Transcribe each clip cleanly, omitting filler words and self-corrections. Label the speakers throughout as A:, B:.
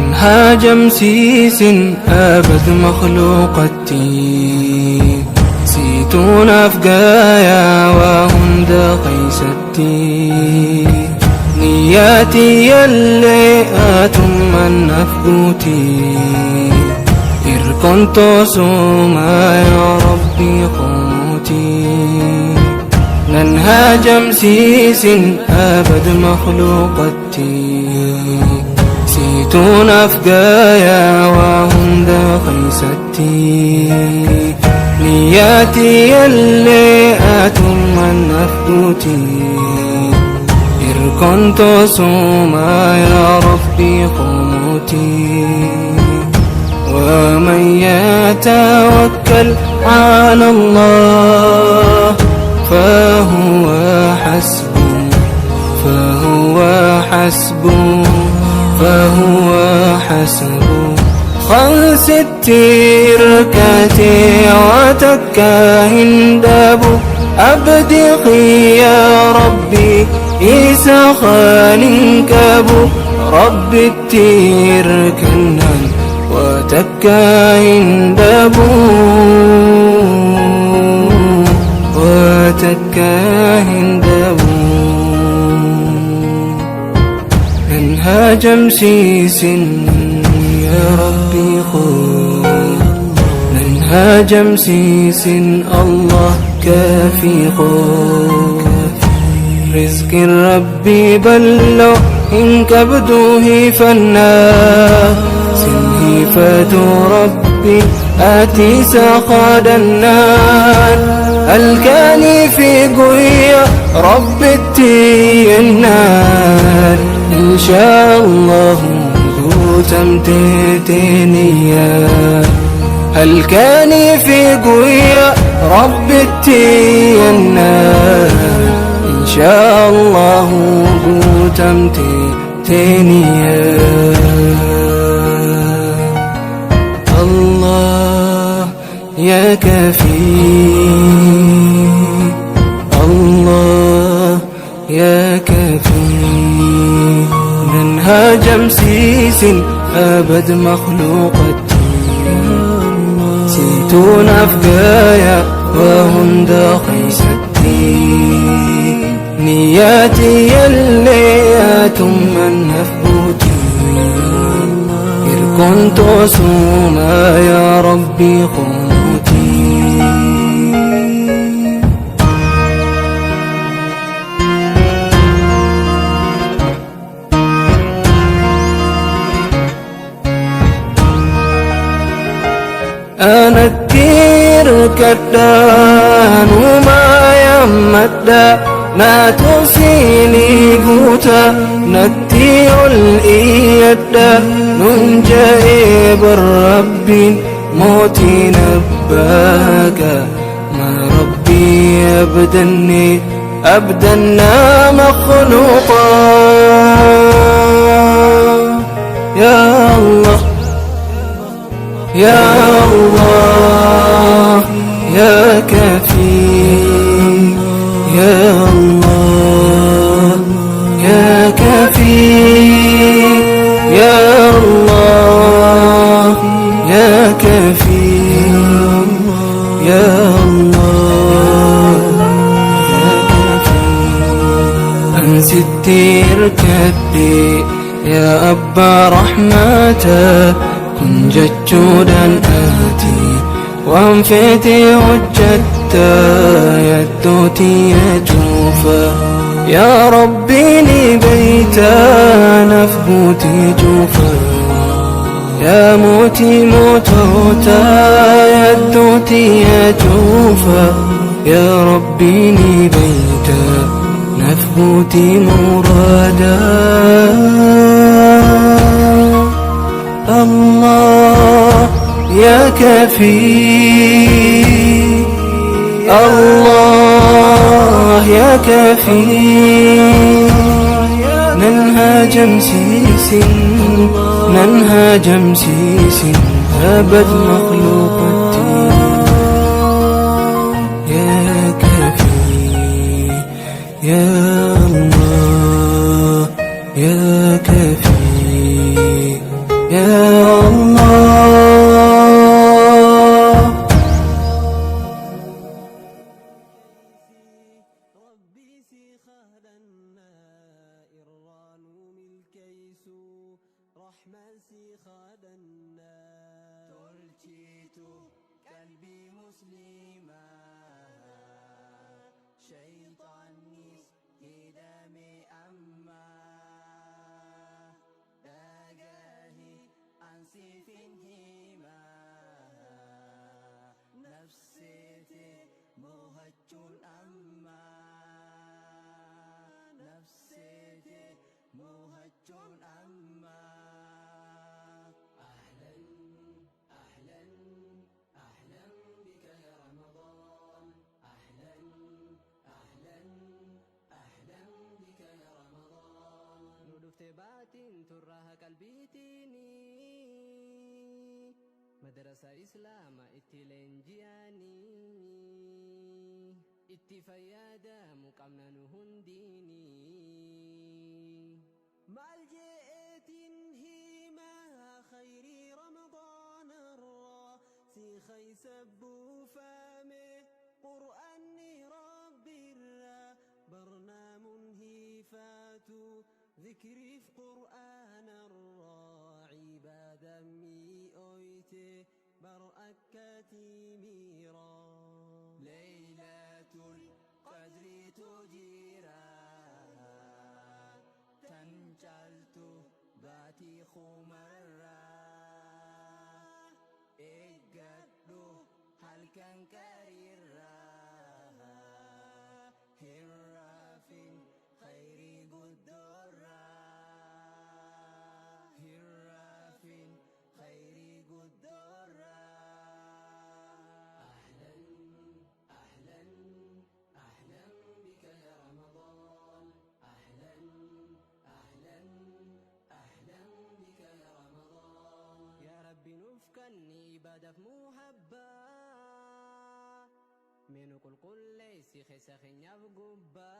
A: منهاج مسيس أبد مخلوقتي سيتون أفقايا وهند قيستي نياتي اللي من أفقوتي إذ كنت سوما يا ربي قوتي منهاج مسيس أبد مخلوقتي سيتون أفقايا وهند قيستي نياتي اللي من أفقوتي إذ كنت سوما يا ربي قوتي ومن يتوكل على الله فهو حسبه فهو حسبه فهو حسبه خلص التركتي وتكاهن دابو أبدقي يا ربي إيسا خالين كابو رب التير كنان وتكاهن دابو وتكاهن دابو منهاج مسيس يا ربي خذ منهاج مسيس الله كافي خذ رزق ربي بلو إن كبدوه فنا سنه فاتو ربي آتي ساقاد النار الكاني في قوية رب النار إن شاء الله تمتتنيا الكاني في قوية رب النار إن شاء الله تمتتنيا الله يا كفي الله يا كفي منهاج مسيس أبد مخلوقتي سيتون أفقايا وهند قيستي نياتي اللي من أفبوتي إذ كنت سوما يا ربي قوتي أنا التير كدان وما يمدى ما توصيني قوتا نتي الإيدا ننجئ بالرب موتي نباك ما ربي أبدنا مخلوقا يا الله يا الله يا كفي يا الله يا كفي يا الله يا كفي يا الله يا كفي أنسي التركتي يا أبا رحمته كن ججودا آتي وانفتي حجتا يدوتي يجوفا يا ربي لي بيتا نفبوتي جوفا يا موتي موتوتا يدوتي يجوفا يا ربي لي بيتا نفبوتي مرادا الله يا كفي الله يا كفي منهاج مسيس أبد مخلوقتي يا كفي يا الله يا كفي يا
B: si khadanna
C: tolchitu qalbii muslimaa shayxaannis hidhame amma dhagahi ansifin himaa nafseete mohachuun amma nafseete mohachuun amma ahlan ahlan ahlan bika ya Ramadan ahlan ahlan ahlan bika ya Ramadan
B: nu dhufte baatiin turraa qalbiitini madrasa islaama itti leenji'ani itti fayyadamu qabna nu hundini maal je'eetin himaa khayri Ramadan irraa si khaysa buufame qur'aanni rabbirraa barnaamun hiifaatu ذكري في قرآن الراعي بعد مئويته برأكتي ميرا
C: ليلة القدر تجيرا تنجلت باتي خمرا إجدو هل كان كريرا هرافين خيري قدرا هرافين خيري قدرا أهلا أهلا أهلا بك يا رمضان أهلا أهلا أهلا بك يا رمضان
B: يا ربي نفكني بدف محبة منو كل ليس خسخن يبقبا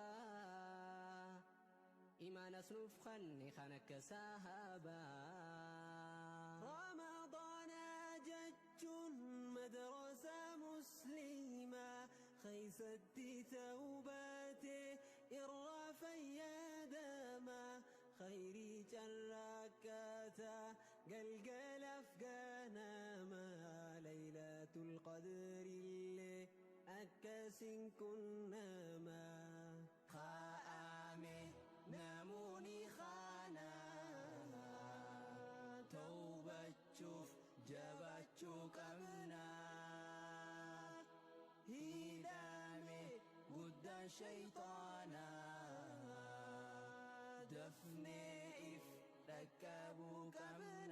B: إيمان أسنف خني خانك ساهبا رمضان جج مدرسة مسلمة خيست توباتي إرافا يا داما خيري جراكاتا قلقل أفقاناما ليلة القدر اللي أكاسين كنا ما
C: خامي ناموني خانا توبة شوف جبت كمنا هدامي قد شيطانا دفني إف ركبوا كمنا